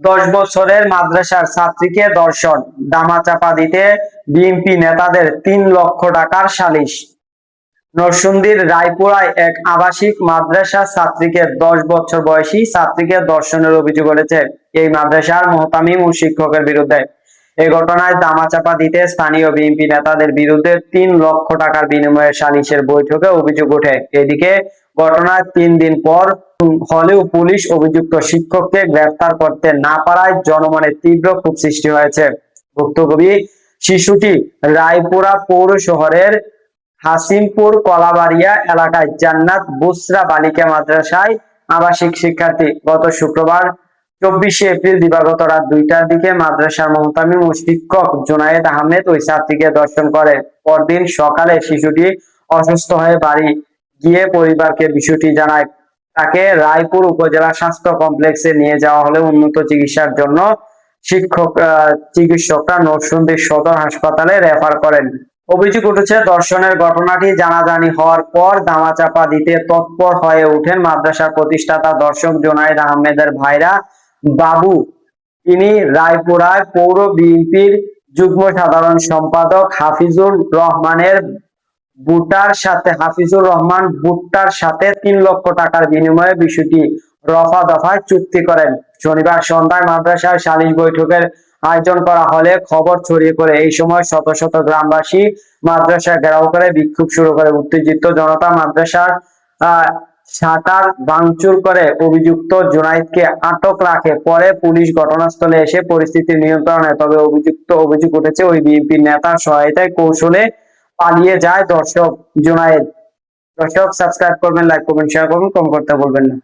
10 বছরের মাদ্রাসার ছাত্রীকে ধর্ষণ, দামাচাপা দিতে বিএনপি নেতাদের 3 লক্ষ টাকার সালিশ। নরসিংদীর রায়পুরায় এক আবাসিক মাদ্রাসার ছাত্রীকে 10 বছর বয়সী ছাত্রীকে ধর্ষণের অভিযোগ উঠেছে এই মাদ্রাসার মোহতামিম ও শিক্ষকের বিরুদ্ধে। এই ঘটনায় দামাচাপা দিতে স্থানীয় বিএনপি নেতাদের বিরুদ্ধে 3 লক্ষ টাকার বিনিময়ে সালিশের বৈঠকে অভিযোগ ওঠে। এদিকে ঘটনার 3 দিন পর হলেও পুলিশ অভিযুক্ত শিক্ষককে গ্রেফতার করতে না পারায় জনমনে তীব্র ক্ষোভ সৃষ্টি হয়েছে। ভুক্তভোগী শিশুটি রায়পুরা পৌর শহরের হাসিমপুর কলাবাড়িয়া এলাকায় জান্নাত বুসরা বালিকা মাদ্রাসায় আবাসিক শিক্ষার্থী। গত শুক্রবার 24শে এপ্রিল দিবাগত রাত 2টার দিকে মাদ্রাসার মোহতামিম ও শিক্ষক জুনায়েদ আহমেদ ওই ছাত্রীকে ধর্ষণ করে। পরদিন সকালে শিশুটি অসুস্থ হয়ে বাড়ি গিয়ে পরিবারকে বিষয়টি জানায়। তাকে রায়পুর উপজেলা স্বাস্থ্য কমপ্লেক্সে নিয়ে যাওয়া হলে উন্নত চিকিৎসার জন্য চিকিৎসকরা নরসিংদী সদর হাসপাতালে রেফার করেন। অভিযোগ উঠেছে, ধর্ষণের ঘটনাটি জানাজানি হওয়ার পর দামাচাপা দিতে তৎপর হয়ে ওঠেন মাদ্রাসার প্রতিষ্ঠাতা দর্শক জুনায়েদ আহমেদের ভাইরা বাবু। তিনি রায়পুরায় পৌর বিএনপির যুগ্ম সাধারণ সম্পাদক হাফিজুর রহমান ভুট্টার সাথে 3 লক্ষ টাকার বিনিময়ে বিষয়টি রফা দফায় চুক্তি করেন। শনিবার সন্ধ্যায় মাদ্রাসায় সালিশ বৈঠকের আয়োজন করা হলে খবর ছড়িয়ে পড়ে। এই সময় শত শত গ্রামবাসী মাদ্রাসা ঘেরাও করে বিক্ষোভ শুরু করে। উত্তেজিত জনতা মাদ্রাসার শাটার ভাঙচুর করে অভিযুক্ত জুনায়েদকে আটক রাখে। পরে পুলিশ ঘটনাস্থলে এসে পরিস্থিতি নিয়ন্ত্রণে। তবে অভিযোগ উঠেছে ওই বিএনপি নেতার সহায়তায় কৌশলে পালিয়ে যায় ধর্ষক জুনায়েদ। দর্শক, সাবস্ক্রাইব করবেন, লাইক করবেন, শেয়ার করবেন, কমেন্ট করতে বলবেন না।